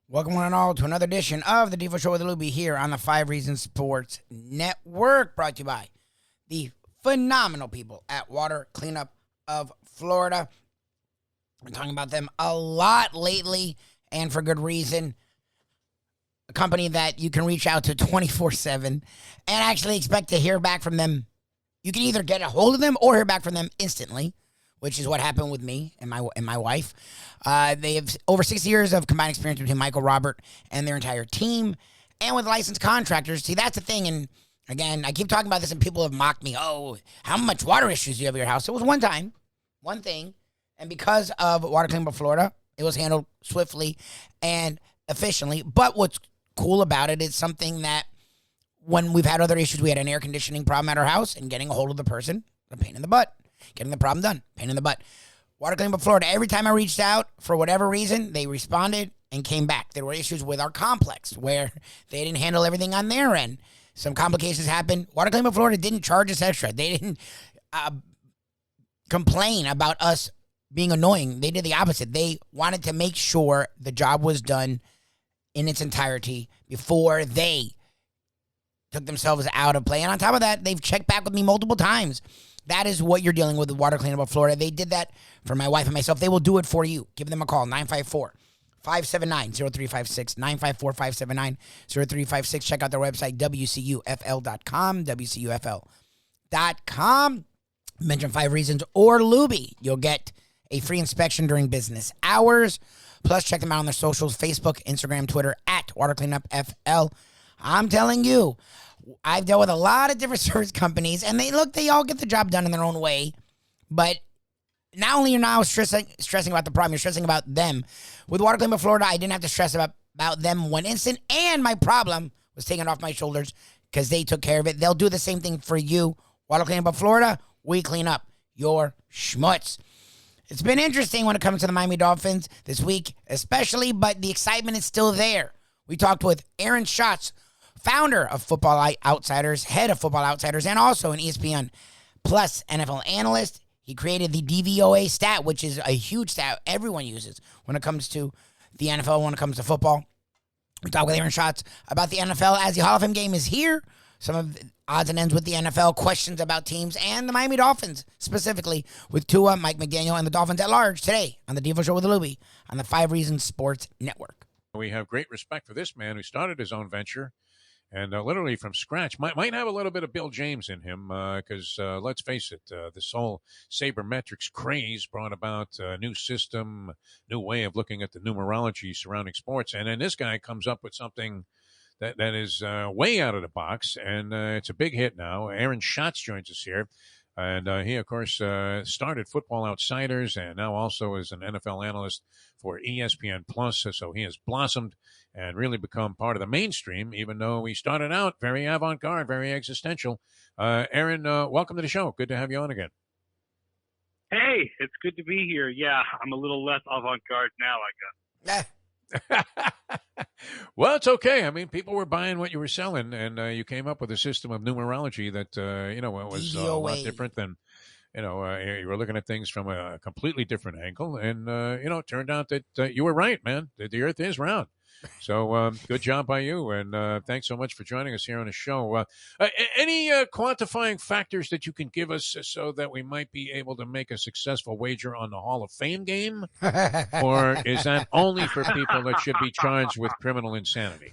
Welcome one and all to another edition of the Defo Show with Lubie here on the 5 Reasons Sports Network, brought to you by the phenomenal people at Water Cleanup of Florida. We're talking about them a lot lately, and for good reason. A company that you can reach out to 24/7 and actually expect to hear back from them. You can either get a hold of them or hear back from them instantly, which is what happened with me and my wife. They have over 60 years of combined experience between Michael, Robert, and their entire team, and with licensed contractors. See, that's the thing, and again, I keep talking about this, and people have mocked me. Oh, how much water issues do you have at your house? It was one time, one thing, and because of Water Cleanup of Florida, it was handled swiftly and efficiently. But what's cool about it is something that when we've had other issues, we had an air conditioning problem at our house, and getting a hold of the person, a pain in the butt. Getting the problem done, pain in the butt. Water Cleanup of Florida, every time I reached out, for whatever reason, they responded and came back. There were issues with our complex where they didn't handle everything on their end. Some complications happened. Water Cleanup of Florida didn't charge us extra. They didn't complain about us being annoying. They did the opposite. They wanted to make sure the job was done in its entirety before they took themselves out of play. And on top of that, they've checked back with me multiple times. That is what you're dealing with Water Cleanup of Florida. They did that for my wife and myself. They will do it for you. Give them a call, 954-579-0356, 954-579-0356. Check out their website, WCUFL.com, WCUFL.com. Mention 5 Reasons or Lubie. You'll get a free inspection during business hours. Plus, check them out on their socials, Facebook, Instagram, Twitter, at Water Cleanup FL. I'm telling you, I've dealt with a lot of different service companies, and they all get the job done in their own way. But not only you're now stressing about the problem, you're stressing about them. With Water Cleanup of Florida, I didn't have to stress about them one instant, and my problem was taken off my shoulders because they took care of it. They'll do the same thing for you. Water Cleanup of Florida, we clean up your schmutz. It's been interesting when it comes to the Miami Dolphins this week, especially, but the excitement is still there. We talked with Aaron Schatz, founder of Football Outsiders, head of Football Outsiders, and also an ESPN Plus NFL analyst. He created the DVOA stat, which is a huge stat everyone uses when it comes to the NFL, when it comes to football. We talk with Aaron Schatz about the NFL as the Hall of Fame game is here, some of the odds and ends with the NFL, questions about teams, and the Miami Dolphins, specifically with Tua, Mike McDaniel, and the Dolphins at large today on the Defo Show with Lubie on the 5 Reasons Sports Network. We have great respect for this man who started his own venture and literally from scratch. Might have a little bit of Bill James in him because, let's face it, this whole sabermetrics craze brought about a new system, new way of looking at the numerology surrounding sports. And then this guy comes up with something that is way out of the box, and it's a big hit now. Aaron Schatz joins us here. And he, of course, started Football Outsiders and now also is an NFL analyst for ESPN Plus. So he has blossomed and really become part of the mainstream, even though he started out very avant-garde, very existential. Aaron, welcome to the show. Good to have you on again. Hey, it's good to be here. Yeah, I'm a little less avant-garde now, I guess. Well, it's okay. I mean, people were buying what you were selling, and you came up with a system of numerology that, was a lot different than, you were looking at things from a completely different angle. And, it turned out that you were right, man. The earth is round. So good job by you. And thanks so much for joining us here on the show. Any quantifying factors that you can give us so that we might be able to make a successful wager on the Hall of Fame game? Or is that only for people that should be charged with criminal insanity?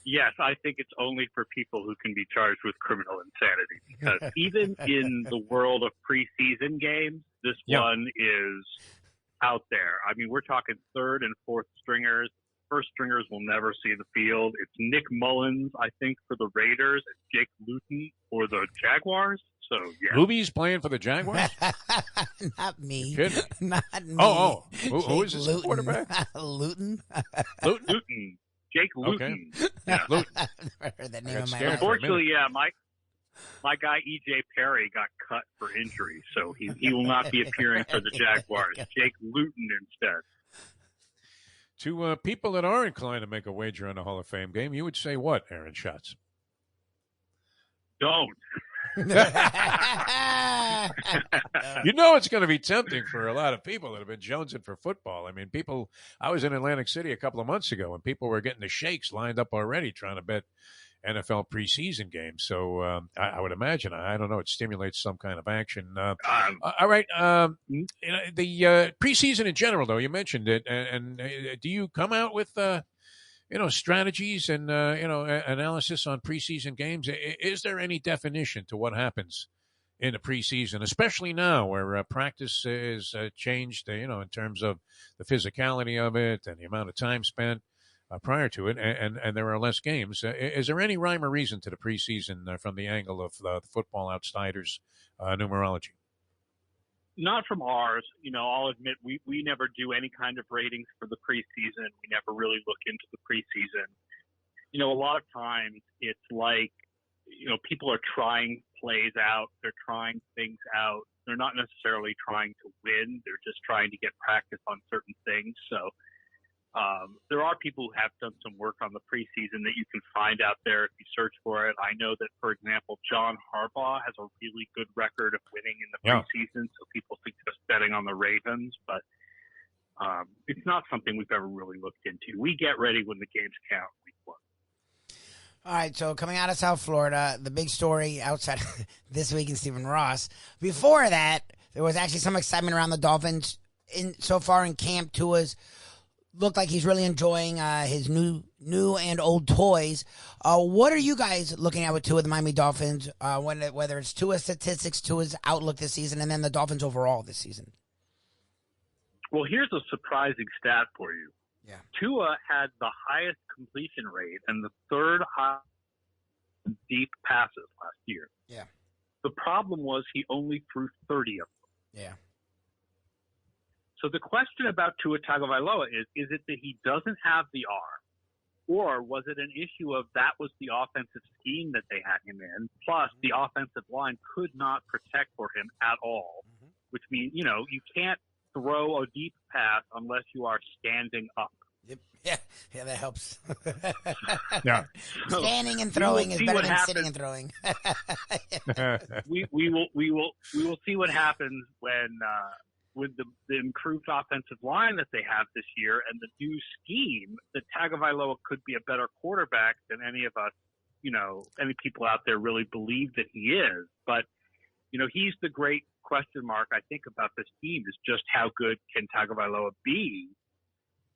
Yes, I think it's only for people who can be charged with criminal insanity. Because even in the world of preseason games, this one is out there. I mean, we're talking third and fourth stringers. First stringers will never see the field. It's Nick Mullins, I think, for the Raiders, and Jake Luton for the Jaguars. So, yeah. Lubie's playing for the Jaguars? Not me. You're kidding. Not me. Oh. Who is this Luton. quarterback? Luton? Luton. Jake Luton. Okay. Yeah. Luton. I've never heard that name in my scared life. for a Unfortunately, yeah, my guy E.J. Perry got cut for injury, so he will not be appearing for the Jaguars. Jake Luton instead. To people that are inclined to make a wager on the Hall of Fame game, you would say what, Aaron Schatz? Don't. You know it's going to be tempting for a lot of people that have been jonesing for football. I mean, I was in Atlantic City a couple of months ago, and people were getting the shakes lined up already trying to bet NFL preseason games. So I would imagine, I don't know, it stimulates some kind of action. All right. The preseason in general, though, you mentioned it. And do you come out with strategies and, analysis on preseason games? Is there any definition to what happens in the preseason, especially now where practice is changed, in terms of the physicality of it and the amount of time spent prior to it, and there are less games? Is there any rhyme or reason to the preseason from the angle of the Football Outsiders numerology? Not from ours. I'll admit we never do any kind of ratings for the preseason. We never really look into the preseason. A lot of times it's like, people are trying plays out. They're trying things out. They're not necessarily trying to win. They're just trying to get practice on certain things. So there are people who have done some work on the preseason that you can find out there if you search for it. I know that, for example, John Harbaugh has a really good record of winning in the preseason, so people suggest betting on the Ravens, but it's not something we've ever really looked into. We get ready when the games count week one. All right, so coming out of South Florida, the big story outside this week in Stephen Ross. Before that, there was actually some excitement around the Dolphins. So far in camp, Tua's looked like he's really enjoying his new and old toys. What are you guys looking at with Tua, the Miami Dolphins, whether it's Tua's statistics, Tua's outlook this season, and then the Dolphins overall this season? Well, here's a surprising stat for you. Yeah. Tua had the highest completion rate and the third highest deep passes last year. Yeah. The problem was he only threw 30 of them. Yeah. So the question about Tua Tagovailoa is it that he doesn't have the arm, or was it an issue of that was the offensive scheme that they had him in, plus the offensive line could not protect for him at all, which means, you can't throw a deep pass unless you are standing up. Yep. Yeah, that helps. Yeah. Standing and throwing is better than sitting and throwing. we will see what happens when with the improved offensive line that they have this year and the new scheme, that Tagovailoa could be a better quarterback than any of us, any people out there really believe that he is. But, he's the great question mark, I think, about this team is just how good can Tagovailoa be?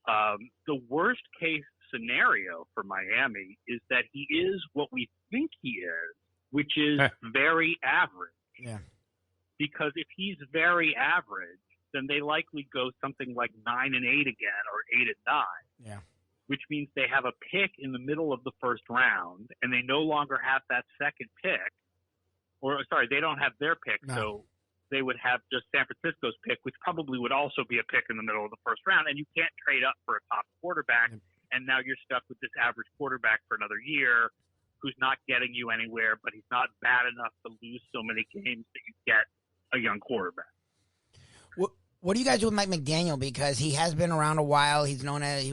The worst case scenario for Miami is that he is what we think he is, which is very average. Yeah. Because if he's very average, then they likely go something like 9-8 again, or 8-9. Yeah. Which means they have a pick in the middle of the first round, and they no longer have that second pick. They don't have their pick, so they would have just San Francisco's pick, which probably would also be a pick in the middle of the first round. And you can't trade up for a top quarterback, and now you're stuck with this average quarterback for another year who's not getting you anywhere, but he's not bad enough to lose so many games that you get a young quarterback. What do you guys do with Mike McDaniel? Because he has been around a while. He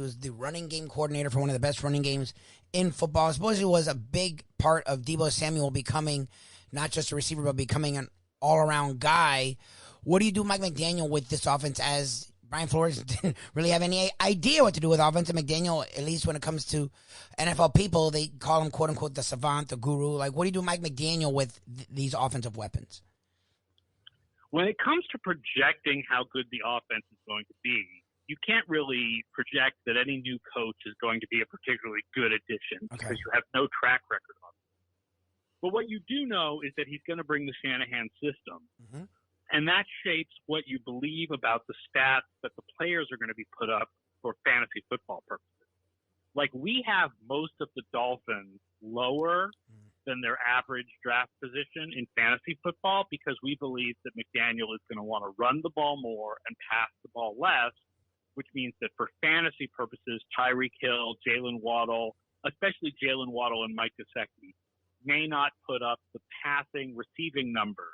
was the running game coordinator for one of the best running games in football. I suppose he was a big part of Deebo Samuel becoming not just a receiver, but becoming an all-around guy. What do you do with Mike McDaniel with this offense, as Brian Flores didn't really have any idea what to do with offense? And McDaniel, at least when it comes to NFL people, they call him, quote-unquote, the savant, the guru. Like, what do you do with Mike McDaniel with these offensive weapons? When it comes to projecting how good the offense is going to be, you can't really project that any new coach is going to be a particularly good addition because you have no track record on it. But what you do know is that he's going to bring the Shanahan system, and that shapes what you believe about the stats that the players are going to be put up for fantasy football purposes. Like, we have most of the Dolphins lower than their average draft position in fantasy football because we believe that McDaniel is going to want to run the ball more and pass the ball less, which means that for fantasy purposes, Tyreek Hill, Jalen Waddle, especially Jalen Waddle and Mike Gesicki, may not put up the passing, receiving numbers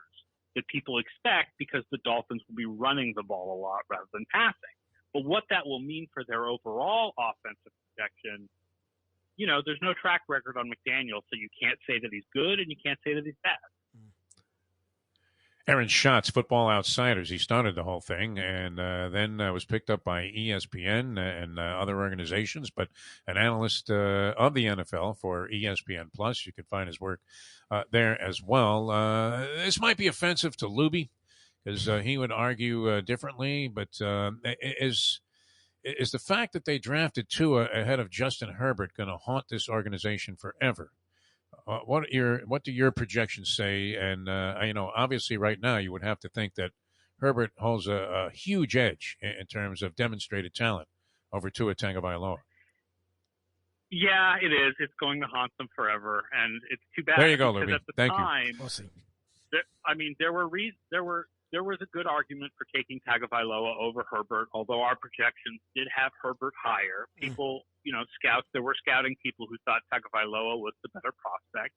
that people expect because the Dolphins will be running the ball a lot rather than passing. But what that will mean for their overall offensive projection, there's no track record on McDaniel, so you can't say that he's good and you can't say that he's bad. Aaron Schatz, Football Outsiders. He started the whole thing and then was picked up by ESPN and other organizations, but an analyst of the NFL for ESPN Plus. You can find his work there as well. This might be offensive to Lubie because he would argue differently, but is the fact that they drafted Tua ahead of Justin Herbert going to haunt this organization forever? What do your projections say? And obviously, right now, you would have to think that Herbert holds a huge edge in terms of demonstrated talent over Tua Tagovailoa. Yeah, it is. It's going to haunt them forever, and it's too bad. There you go, Lubie. Thank you. We'll see. There was a good argument for taking Tagovailoa over Herbert, although our projections did have Herbert higher. People, there were scouting people who thought Tagovailoa was the better prospect.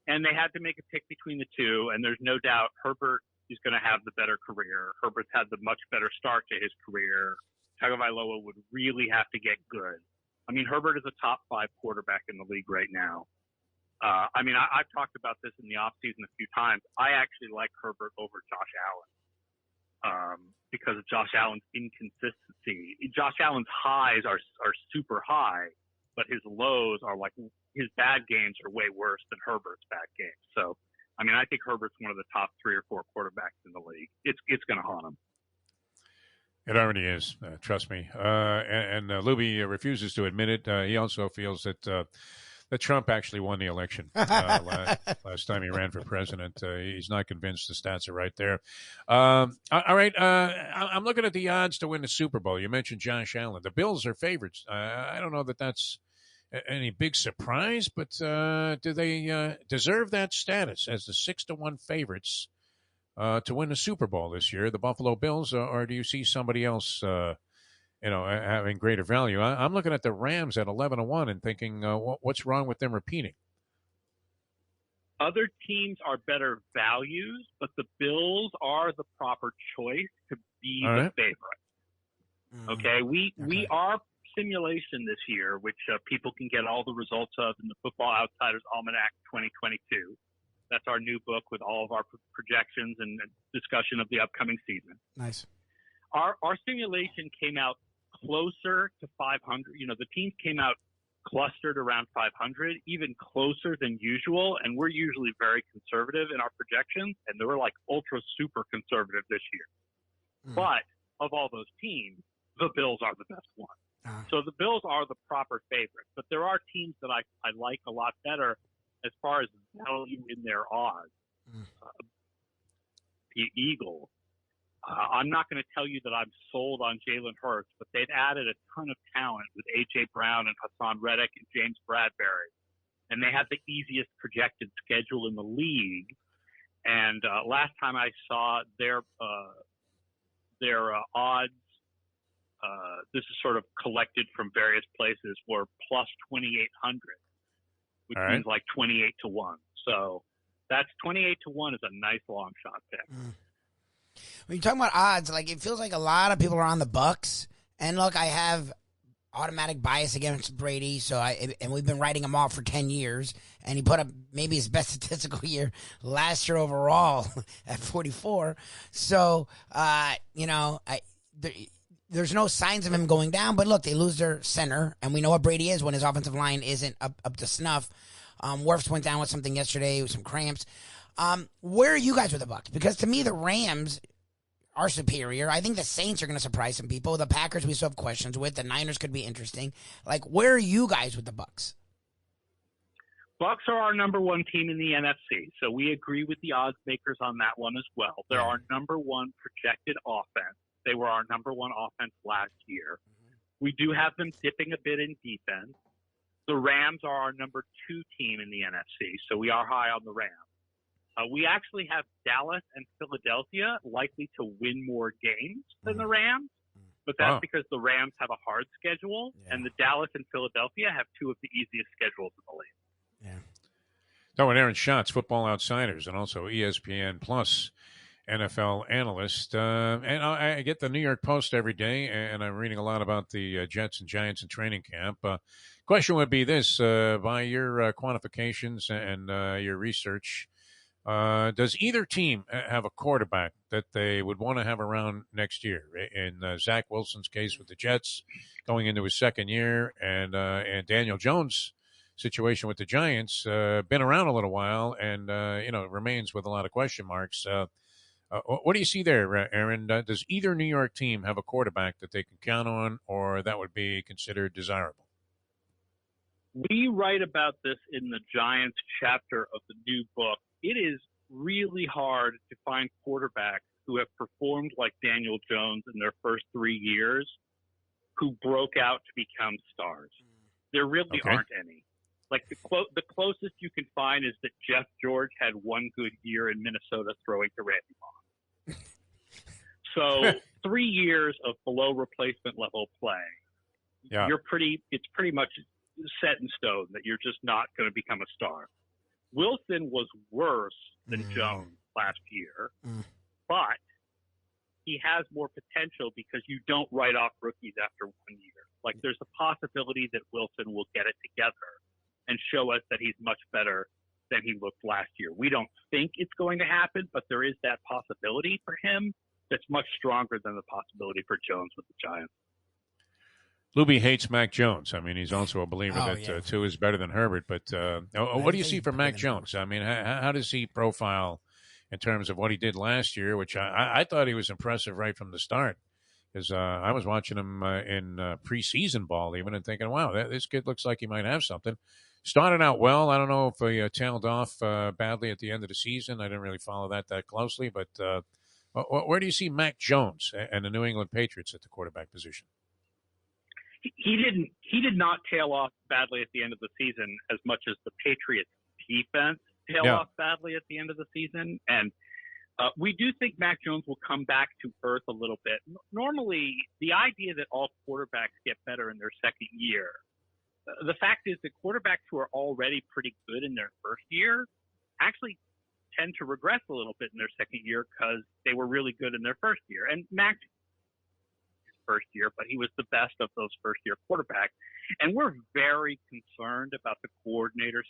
And they had to make a pick between the two, and there's no doubt Herbert is going to have the better career. Herbert's had the much better start to his career. Tagovailoa would really have to get good. I mean, Herbert is a top 5 quarterback in the league right now. I've talked about this in the offseason a few times. I actually like Herbert over Josh Allen because of Josh Allen's inconsistency. Josh Allen's highs are super high, but his lows are like his bad games are way worse than Herbert's bad games. So, I think Herbert's one of the top 3 or 4 quarterbacks in the league. It's going to haunt him. It already is. Trust me. And Lubie refuses to admit it. He also feels that Trump actually won the election last time he ran for president. He's not convinced the stats are right there. All right. I'm looking at the odds to win the Super Bowl. You mentioned Josh Allen. The Bills are favorites. I don't know that that's any big surprise, but do they deserve that status as the 6-1 favorites to win the Super Bowl this year, the Buffalo Bills, or do you see somebody else having greater value? I'm looking at the Rams at 11-1 and thinking, what's wrong with them repeating? Other teams are better values, but the Bills are the proper choice to be the favorite. Okay, we are simulation this year, which people can get all the results of in the Football Outsiders Almanac 2022. That's our new book with all of our projections and discussion of the upcoming season. Nice. Our simulation came out closer to 500. The teams came out clustered around 500, even closer than usual. And we're usually very conservative in our projections, and they were like ultra super conservative this year. But of all those teams, the Bills are the best one. So the Bills are the proper favorite. But there are teams that I like a lot better as far as value in their odds. The Eagles. I'm not going to tell you that I'm sold on Jalen Hurts, but they've added a ton of talent with A.J. Brown and Hassan Reddick and James Bradbury. And they have the easiest projected schedule in the league. And last time I saw their odds, this is sort of collected from various places, were plus 2,800, which means like 28-1. So that's 28-1 is a nice long shot pick. When you're talking about odds, like it feels like a lot of people are on the Bucks, and look, I have automatic bias against Brady, and we've been writing him off for 10 years, and he put up maybe his best statistical year last year overall at 44. So, there's no signs of him going down, but look, they lose their center, and we know what Brady is when his offensive line isn't up to snuff. Wirfs went down with something yesterday with some cramps. Where are you guys with the Bucs? Because to me, the Rams are superior. I think the Saints are going to surprise some people. The Packers we still have questions with. The Niners could be interesting. Like, where are you guys with the Bucs? Bucs are our number 1 team in the NFC, so we agree with the odds makers on that one as well. They're our number 1 projected offense. They were our number 1 offense last year. We do have them dipping a bit in defense. The Rams are our number 2 team in the NFC, so we are high on the Rams. We actually have Dallas and Philadelphia likely to win more games than the Rams, but that's because the Rams have a hard schedule, and the Dallas and Philadelphia have 2 of the easiest schedules in the league. Yeah. So, and Aaron Schatz, Football Outsiders, and also ESPN Plus NFL analyst. And I get the New York Post every day, and I'm reading a lot about the Jets and Giants in training camp. Question would be this, by your quantifications and your research, Does either team have a quarterback that they would want to have around next year? In Zach Wilson's case with the Jets, going into his second year, and Daniel Jones' situation with the Giants, been around a little while, and remains with a lot of question marks. What do you see there, Aaron? Does either New York team have a quarterback that they can count on, or that would be considered desirable? We write about this in the Giants chapter of the new book. It is really hard to find quarterbacks who have performed like Daniel Jones in their first 3 years who broke out to become stars. There really aren't any. Like the closest you can find is that Jeff George had one good year in Minnesota throwing to Randy Moss. So 3 years of below replacement level play. Yeah. It's pretty much set in stone that you're just not going to become a star. Wilson was worse than Jones last year, but he has more potential because you don't write off rookies after 1 year. Like there's a possibility that Wilson will get it together and show us that he's much better than he looked last year. We don't think it's going to happen, but there is that possibility for him that's much stronger than the possibility for Jones with the Giants. Lubie hates Mac Jones. I mean, he's also a believer that Tua is better than Herbert. But what do you see from Mac Jones? I mean, how does he profile in terms of what he did last year, which I thought he was impressive right from the start, because I was watching him in preseason ball even and thinking, wow, this kid looks like he might have something. Started out well. I don't know if he tailed off badly at the end of the season. I didn't really follow that closely. But where do you see Mac Jones and the New England Patriots at the quarterback position? He did not tail off badly at the end of the season as much as the Patriots defense tailed off badly at the end of the season. And we do think Mac Jones will come back to earth a little bit. Normally, the idea that all quarterbacks get better in their second year, the fact is that quarterbacks who are already pretty good in their first year actually tend to regress a little bit in their second year because they were really good in their first year. And Mac first year, but he was the best of those first-year quarterbacks. And we're very concerned about the coordinator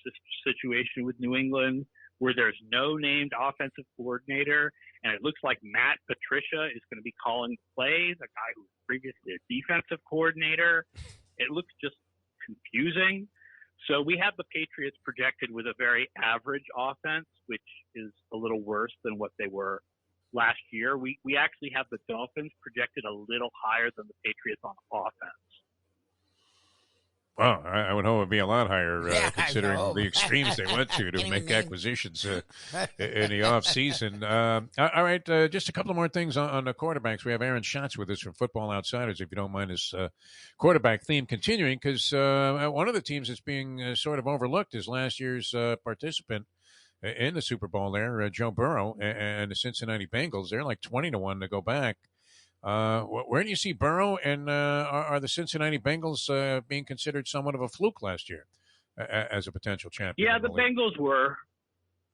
situation with New England, where there's no named offensive coordinator, and it looks like Matt Patricia is going to be calling plays, a guy who was previously a defensive coordinator. It looks just confusing. So we have the Patriots projected with a very average offense, which is a little worse than what they were last year. We actually have the Dolphins projected a little higher than the Patriots on offense. Well, I would hope it would be a lot higher, considering the extremes they went to make acquisitions in the offseason. All right, just a couple of more things on the quarterbacks. We have Aaron Schatz with us from Football Outsiders, if you don't mind this quarterback theme continuing, because one of the teams that's being sort of overlooked is last year's participant in the Super Bowl there, Joe Burrow and the Cincinnati Bengals. They're like 20-1 to go back. Where do you see Burrow, and are the Cincinnati Bengals being considered somewhat of a fluke last year as a potential champion? Yeah, the Bengals were.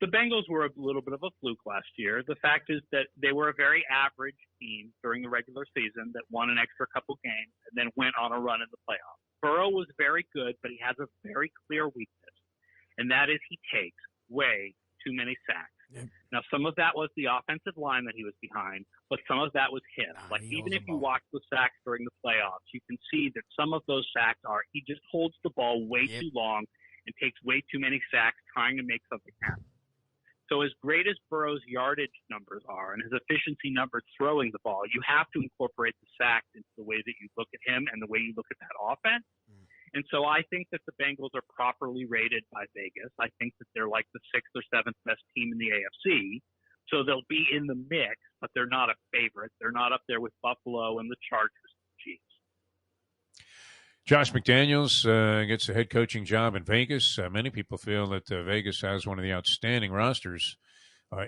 The Bengals were a little bit of a fluke last year. The fact is that they were a very average team during the regular season that won an extra couple games and then went on a run in the playoffs. Burrow was very good, but he has a very clear weakness, and that is he takes way too many sacks. Yeah. Now, some of that was the offensive line that he was behind, but some of that was him. Like, even if you watch the sacks during the playoffs, you can see that some of those sacks are he just holds the ball way too long and takes way too many sacks trying to make something happen. So as great as Burrow's yardage numbers are and his efficiency numbers throwing the ball, you have to incorporate the sacks into the way that you look at him and the way you look at that offense. And so I think that the Bengals are properly rated by Vegas. I think that they're like the 6th or 7th best team in the AFC. So they'll be in the mix, but they're not a favorite. They're not up there with Buffalo and the Chargers and the Chiefs. Josh McDaniels gets a head coaching job in Vegas. Many people feel that Vegas has one of the outstanding rosters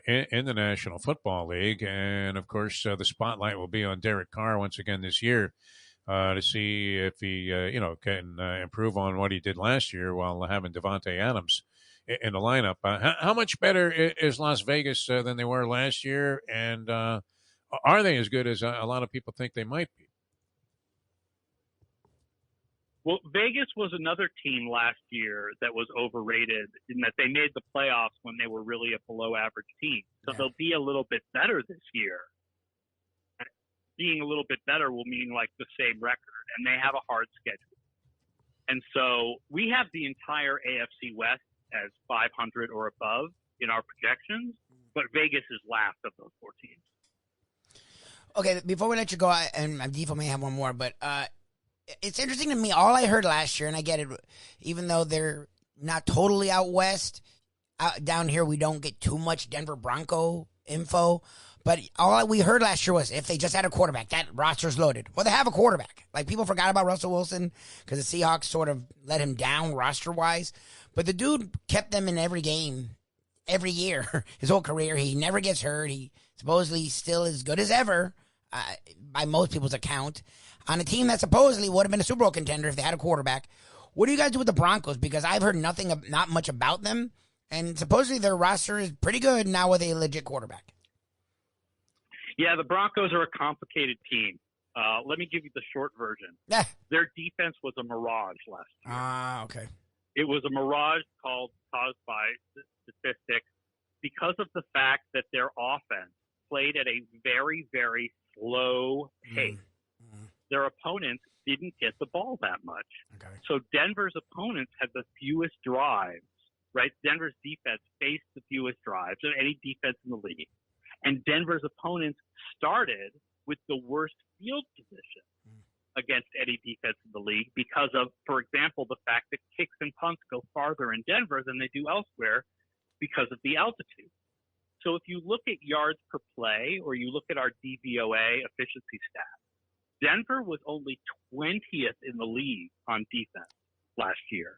in the National Football League. And, of course, the spotlight will be on Derek Carr once again this year. To see if he, can improve on what he did last year while having Devontae Adams in the lineup. How much better is Las Vegas than they were last year? And are they as good as a lot of people think they might be? Well, Vegas was another team last year that was overrated in that they made the playoffs when they were really a below-average team. So they'll be a little bit better this year. Being a little bit better will mean like the same record, and they have a hard schedule. And so we have the entire AFC West as 500 or above in our projections, but Vegas is last of those four teams. Okay, before we let you go, and Defo may have one more, but it's interesting to me. All I heard last year, and I get it, even though they're not totally out west, down here we don't get too much Denver Bronco info. But all we heard last year was if they just had a quarterback, that roster's loaded. Well, they have a quarterback. Like, people forgot about Russell Wilson because the Seahawks sort of let him down roster-wise. But the dude kept them in every game, every year, his whole career. He never gets hurt. He supposedly still as good as ever, by most people's account, on a team that supposedly would have been a Super Bowl contender if they had a quarterback. What do you guys do with the Broncos? Because I've heard not much about them, and supposedly their roster is pretty good now with a legit quarterback. Yeah, the Broncos are a complicated team. Let me give you the short version. Yeah. Their defense was a mirage last year. Okay. It was a mirage caused by statistics because of the fact that their offense played at a very, very slow pace. Their opponents didn't get the ball that much. Okay. So Denver's opponents had the fewest drives, right? Denver's defense faced the fewest drives of any defense in the league. And Denver's opponents started with the worst field position against any defense in the league because of, for example, the fact that kicks and punts go farther in Denver than they do elsewhere because of the altitude. So if you look at yards per play or you look at our DVOA efficiency stats, Denver was only 20th in the league on defense last year.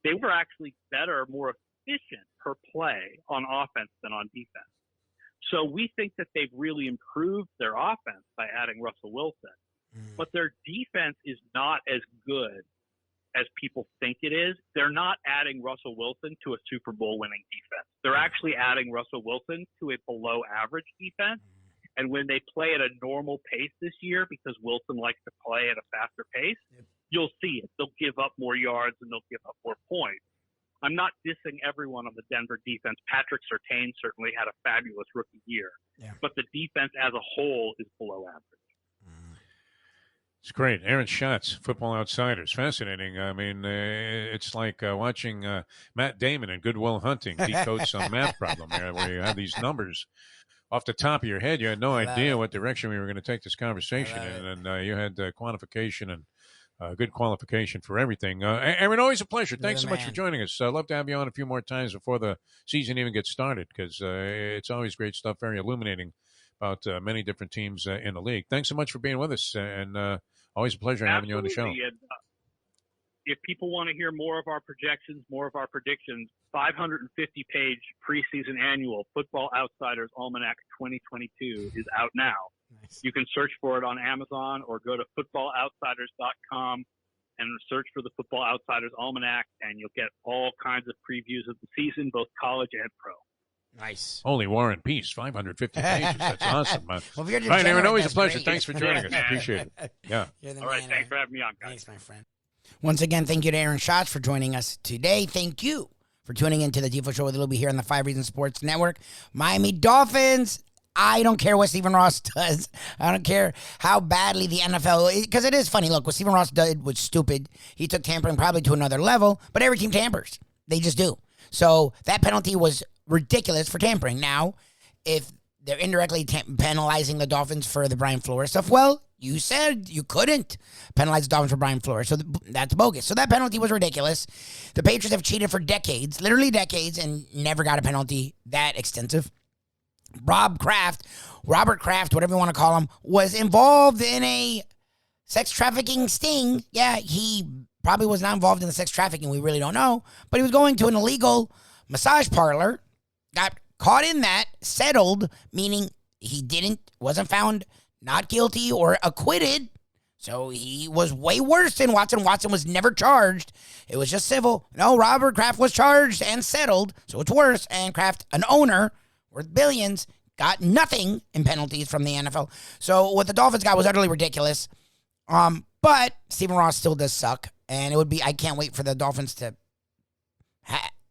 They were actually better, more efficient per play on offense than on defense. So we think that they've really improved their offense by adding Russell Wilson. But their defense is not as good as people think it is. They're not adding Russell Wilson to a Super Bowl winning defense. They're actually adding Russell Wilson to a below average defense. And when they play at a normal pace this year, because Wilson likes to play at a faster pace, you'll see it. They'll give up more yards and they'll give up more points. I'm not dissing everyone on the Denver defense. Patrick Surtain certainly had a fabulous rookie year. But the defense as a whole is below average. It's great. Aaron Schatz, Football Outsiders. Fascinating. I mean, it's like watching Matt Damon in Good Will Hunting decode some math problem there where you have these numbers off the top of your head. You had no idea what direction we were going to take this conversation in, and you had quantification and good qualification for everything. Aaron, always a pleasure. Thanks so much for joining us. I'd love to have you on a few more times before the season even gets started because it's always great stuff, very illuminating about many different teams in the league. Thanks so much for being with us, and always a pleasure having you on the show. And, if people want to hear more of our projections, more of our predictions, 550-page preseason annual Football Outsiders Almanac 2022 is out now. Nice. You can search for it on Amazon or go to footballoutsiders.com and search for the Football Outsiders Almanac, and you'll get all kinds of previews of the season, both college and pro. Nice. Holy War and Peace, 550 pages. That's awesome. Well, if you're all right, Aaron, always a pleasure. Great. Thanks for joining us. Appreciate it. Yeah. All right, thanks for having me on, guys. Thanks, my friend. Once again, thank you to Aaron Schatz for joining us today. Thank you for tuning into the Defo Show with Lubie here on the 5 Reasons Sports Network. Miami Dolphins. I don't care what Stephen Ross does. I don't care how badly the NFL, because it is funny. Look, what Stephen Ross did was stupid. He took tampering probably to another level, but every team tampers. They just do. So that penalty was ridiculous for tampering. Now, if they're indirectly penalizing the Dolphins for the Brian Flores stuff, well, you said you couldn't penalize the Dolphins for Brian Flores, so that's bogus. So that penalty was ridiculous. The Patriots have cheated for decades, literally decades, and never got a penalty that extensive. Robert Kraft, whatever you want to call him, was involved in a sex trafficking sting. Yeah, he probably was not involved in the sex trafficking. We really don't know. But he was going to an illegal massage parlor, got caught in that, settled, meaning he wasn't found not guilty or acquitted. So he was way worse than Watson. Watson was never charged. It was just civil. No, Robert Kraft was charged and settled. So it's worse. And Kraft, an owner worth billions, got nothing in penalties from the NFL. So what the Dolphins got was utterly ridiculous. But Stephen Ross still does suck. And I can't wait for the Dolphins to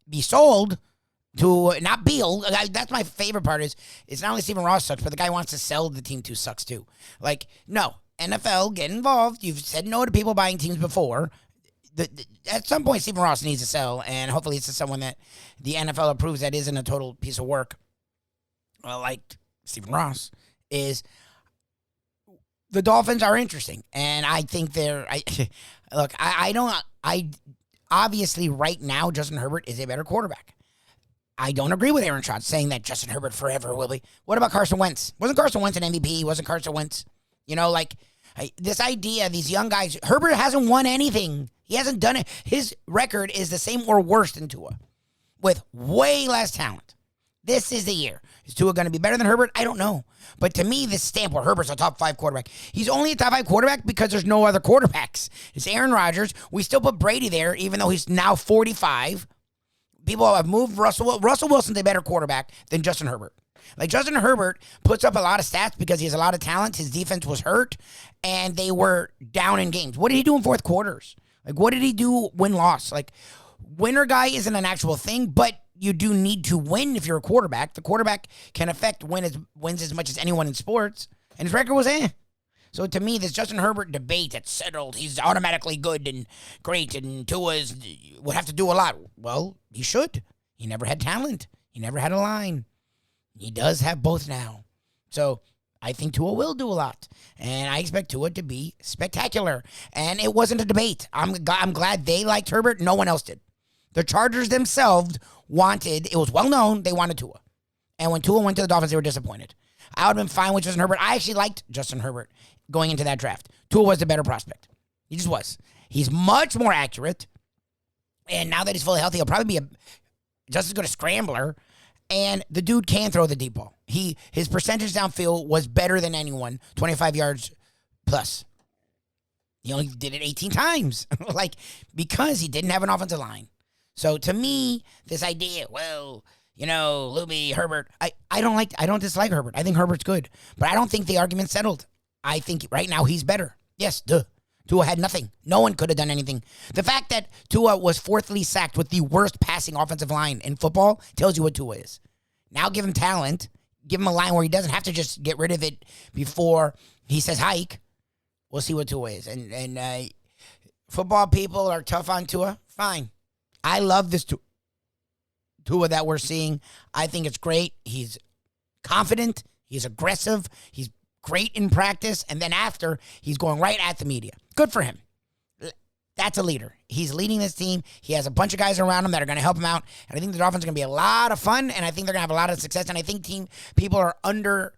be sold to not Beal. That's my favorite part is it's not only Stephen Ross sucks, but the guy who wants to sell the team to sucks too. Like, no, NFL, get involved. You've said no to people buying teams before. At some point, Stephen Ross needs to sell, and hopefully it's to someone that the NFL approves that isn't a total piece of work. Like Stephen Ross is. The Dolphins are interesting, and I think obviously right now Justin Herbert is a better quarterback. I don't agree with Aaron Schatz saying that Justin Herbert forever will be. What about Carson Wentz? Wasn't Carson Wentz an MVP? Wasn't Carson Wentz, this idea, these young guys, Herbert hasn't won anything. He hasn't done it. His record is the same or worse than Tua with way less talent. This is the year. Is Tua going to be better than Herbert? I don't know. But to me, this stamp where Herbert's a top 5 quarterback. He's only a top 5 quarterback because there's no other quarterbacks. It's Aaron Rodgers. We still put Brady there, even though he's now 45. People have moved Russell. Russell Wilson's a better quarterback than Justin Herbert. Like, Justin Herbert puts up a lot of stats because he has a lot of talent. His defense was hurt, and they were down in games. What did he do in fourth quarters? Like, what did he do win-loss? Like, winner guy isn't an actual thing, but you do need to win if you're a quarterback. The quarterback can affect wins as much as anyone in sports, and his record was So to me, this Justin Herbert debate that's settled, he's automatically good and great, and Tua would have to do a lot. Well, he should. He never had talent. He never had a line. He does have both now. So I think Tua will do a lot, and I expect Tua to be spectacular. And it wasn't a debate. I'm glad they liked Herbert. No one else did. The Chargers themselves it was well known, they wanted Tua. And when Tua went to the Dolphins, they were disappointed. I would have been fine with Justin Herbert. I actually liked Justin Herbert going into that draft. Tua was the better prospect. He just was. He's much more accurate. And now that he's fully healthy, he'll probably be just as good a scrambler. And the dude can throw the deep ball. His percentage downfield was better than anyone, 25 yards plus. He only did it 18 times, because he didn't have an offensive line. So to me, this idea, Lubie, Herbert, I don't dislike Herbert. I think Herbert's good. But I don't think the argument's settled. I think right now he's better. Yes, Tua had nothing. No one could have done anything. The fact that Tua was fourthly sacked with the worst passing offensive line in football tells you what Tua is. Now give him talent. Give him a line where he doesn't have to just get rid of it before he says hike. We'll see what Tua is. And football people are tough on Tua. Fine. I love this Tua that we're seeing. I think it's great. He's confident. He's aggressive. He's great in practice. And then after, he's going right at the media. Good for him. That's a leader. He's leading this team. He has a bunch of guys around him that are going to help him out. And I think the Dolphins are going to be a lot of fun. And I think they're going to have a lot of success. And I think people are underrating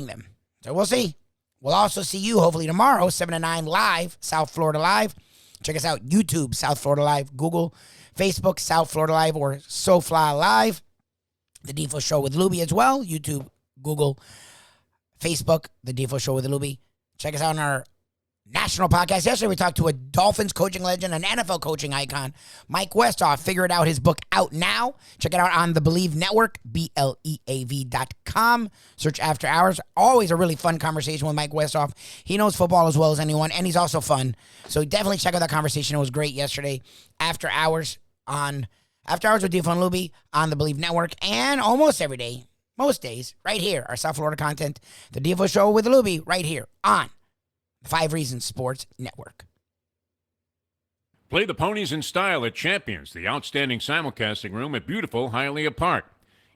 them. So we'll see. We'll also see you hopefully tomorrow, 7 to 9 live, South Florida Live. Check us out, YouTube, South Florida Live, Google, Facebook, South Florida Live, or SoFly Live. The Defo Show with Lubie as well, YouTube, Google, Facebook, The Defo Show with Lubie. Check us out on our national podcast. Yesterday we talked to a Dolphins coaching legend, an NFL coaching icon, Mike Westhoff. Figure it out, his book out now. Check it out on the Believe Network, BLEAV.com. Search After Hours. Always a really fun conversation with Mike Westhoff. He knows football as well as anyone, and he's also fun. So definitely check out that conversation. It was great yesterday. After Hours with Defo and Lubie on the Believe Network, and almost every day, most days, right here, our South Florida content, the Defo Show with Lubie, right here on 5 Reasons Sports Network. Play the ponies in style at Champions, the outstanding simulcasting room at beautiful Hialeah Park.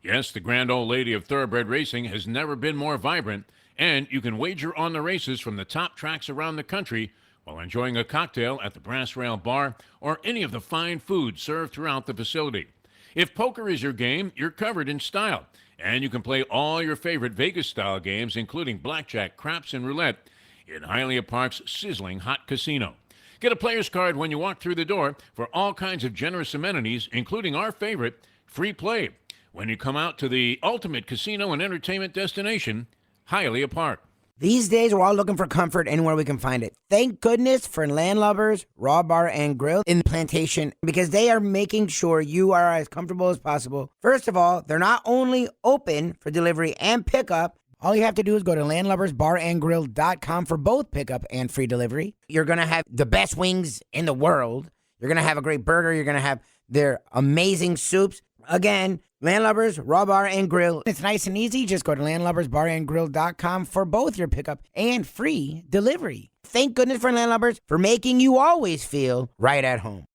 Yes, the grand old lady of thoroughbred racing has never been more vibrant, and you can wager on the races from the top tracks around the country while enjoying a cocktail at the Brass Rail Bar or any of the fine food served throughout the facility. If poker is your game, you're covered in style, and you can play all your favorite Vegas-style games, including blackjack, craps, and roulette, in Hialeah Park's sizzling hot casino. Get a player's card when you walk through the door for all kinds of generous amenities, including our favorite, free play, when you come out to the ultimate casino and entertainment destination, Hialeah Park. These days, we're all looking for comfort anywhere we can find it. Thank goodness for Landlubbers Raw Bar and Grill in Plantation, because they are making sure you are as comfortable as possible. First of all, they're not only open for delivery and pickup, All you have to do is go to landlubbersbarandgrill.com for both pickup and free delivery. You're going to have the best wings in the world. You're going to have a great burger. You're going to have their amazing soups. Again, Landlubbers, Raw Bar and Grill. It's nice and easy. Just go to landlubbersbarandgrill.com for both your pickup and free delivery. Thank goodness for Landlubbers for making you always feel right at home.